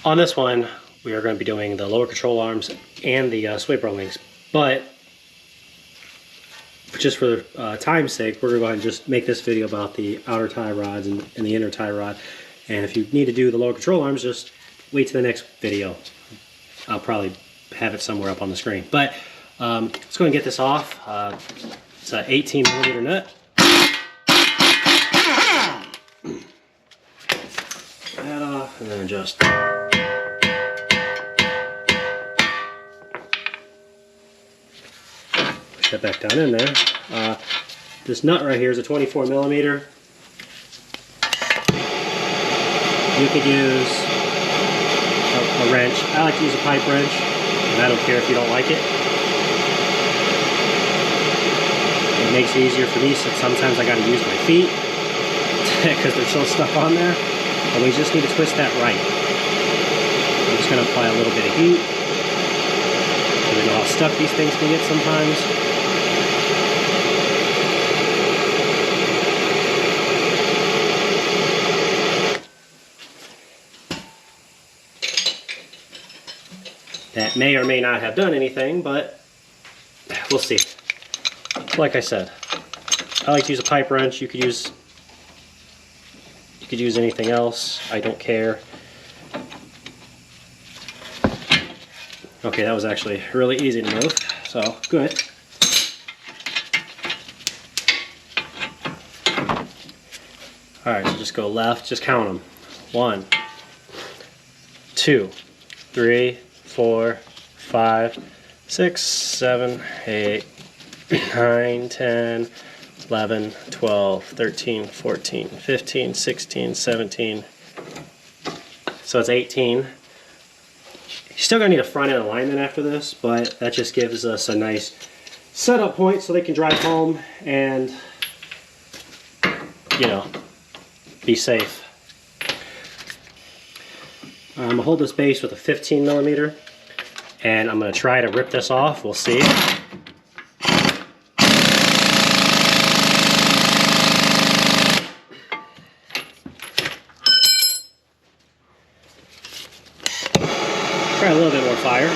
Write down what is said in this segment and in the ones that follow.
On this one, we are going to be doing the lower control arms and the sway bar links, but just for time's sake, we're going to go ahead and just make this video about the outer tie rods and the inner tie rod. And if you need to do the lower control arms, just wait to the next video. I'll probably have it somewhere up on the screen. But let's go ahead and get this off. It's an 18mm nut. That off, and then just push that back down in there. This nut right here is a 24mm. You could use a wrench. I like to use a pipe wrench, and I don't care if you don't like it. It makes it easier for me, so sometimes I got to use my feet because they're so stuck on there. And we just need to twist that right. I'm just going to apply a little bit of heat. You know how stuck these things can get sometimes. That may or may not have done anything, but we'll see. Like I said, I like to use a pipe wrench. You could use anything else. I don't care. Okay, that was actually really easy to move, so good. Alright, so just go left, just count them. 1, 2, 3, 4, 5, 6, 7, 8, 9, 10, 11, 12, 13, 14, 15, 16, 17. So it's 18. You're still going to need a front end alignment after this, but that just gives us a nice setup point so they can drive home and, you know, be safe. I'm going to hold this base with a 15mm, and I'm going to try to rip this off. We'll see. Try a little bit more fire.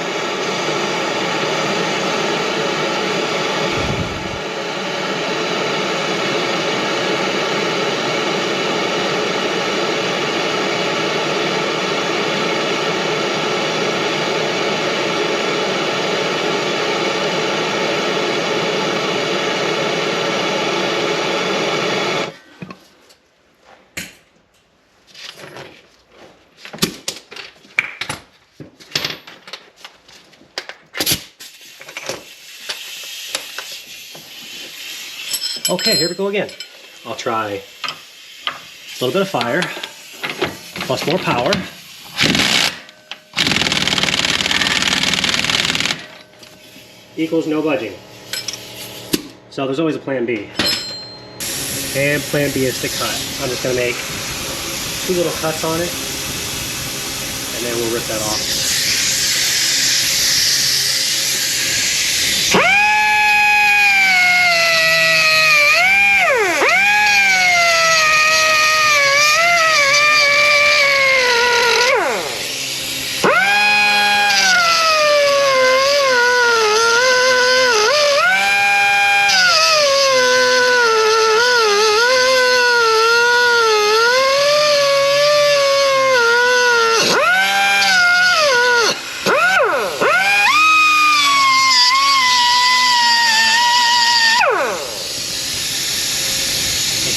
Okay, here we go again. I'll try a little bit of fire, plus more power. Equals no budging. So there's always a plan B. And plan B is to cut. I'm just going to make 2 little cuts on it, and then we'll rip that off.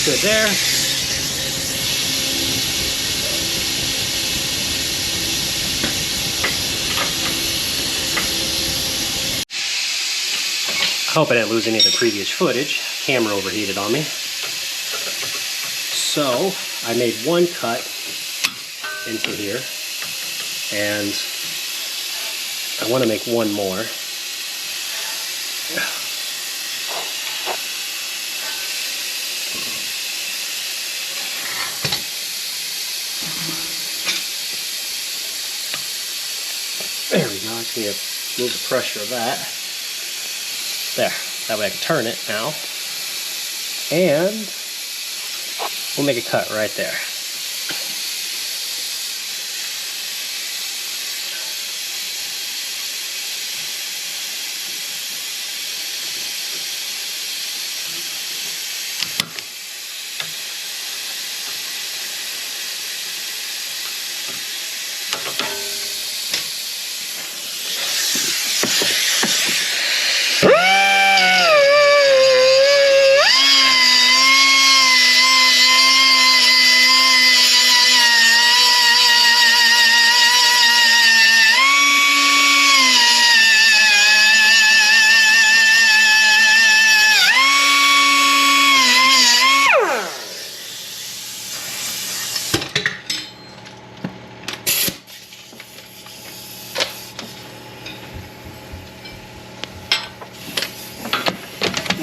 Good there. I hope I didn't lose any of the previous footage. Camera overheated on me. So I made 1 cut into here, and I want to make 1 more. There we go. I just need to move the pressure of that. There. That way I can turn it now. And we'll make a cut right there.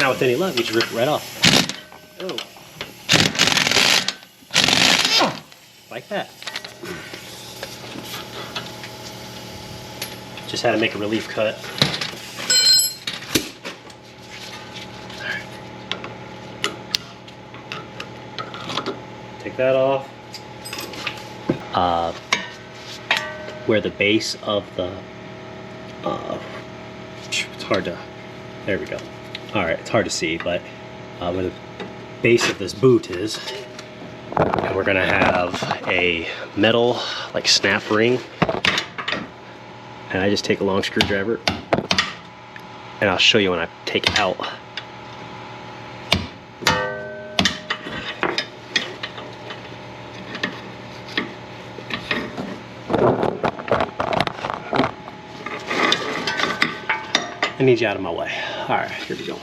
Now with any luck, we just rip it right off. Oh. Like that. Just had to make a relief cut. Take that off. Where the base of the it's hard to, there we go. All right, it's hard to see, but where the base of this boot is, and we're gonna have a metal like snap ring, and I just take a long screwdriver, and I'll show you when I take it out. I need you out of my way. All right, here we go.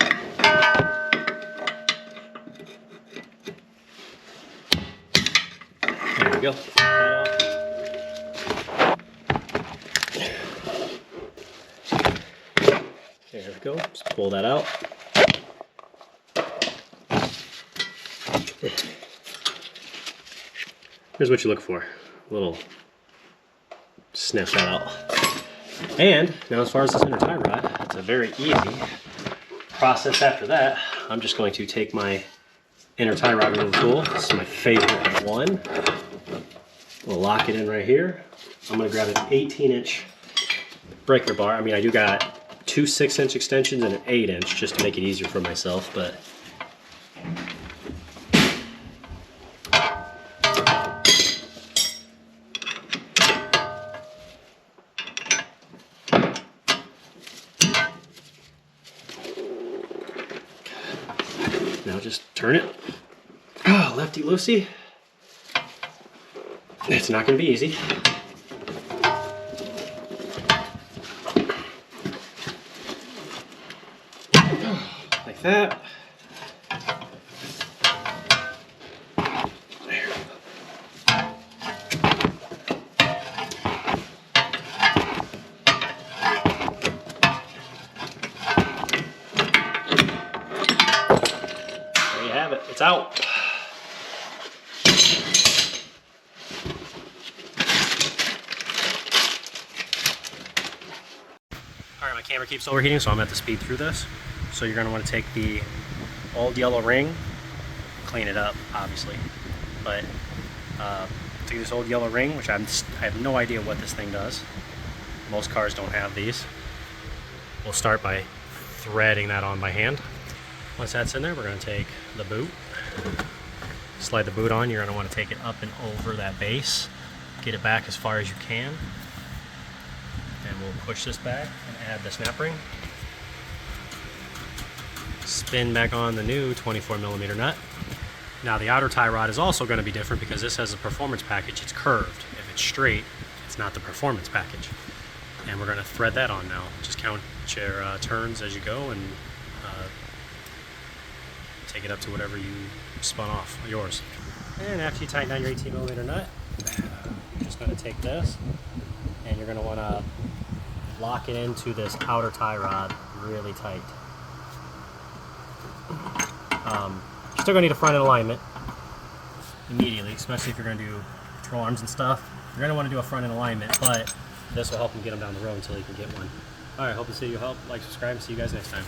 There we go. There we go. Just pull that out. Here's what you look for. A little sniff that out. And now as far as this inner tie rod, it's a very easy process after that. I'm just going to take my inner tie rod removal tool. This is my favorite one. We'll lock it in right here. I'm gonna grab an 18-inch breaker bar. I mean, I do got 2 6-inch extensions and an 8-inch just to make it easier for myself, but now just turn it. Oh, lefty loosey. It's not going to be easy. Like that. There. There you have it. It's out. Alright, my camera keeps overheating, so I'm going to have to speed through this. So you're going to want to take the old yellow ring, clean it up, obviously. But take this old yellow ring, which I have no idea what this thing does. Most cars don't have these. We'll start by threading that on by hand. Once that's in there, we're going to take the boot, slide the boot on. You're going to want to take it up and over that base, get it back as far as you can. And we'll push this back and add the snap ring. Spin back on the new 24mm nut. Now the outer tie rod is also going to be different because this has a performance package. It's curved. If it's straight, it's not the performance package. And we're going to thread that on now. Just count your turns as you go and take it up to whatever you spun off, yours. And after you tighten down your 18mm nut, you're just going to take this and you're going to want to lock it into this outer tie rod really tight. You're still going to need a front end alignment immediately, especially if you're going to do control arms and stuff. You're going to want to do a front end alignment, but this will help him get them down the road until he can get one. Alright, hope this video helped. Like, subscribe, and see you guys next time.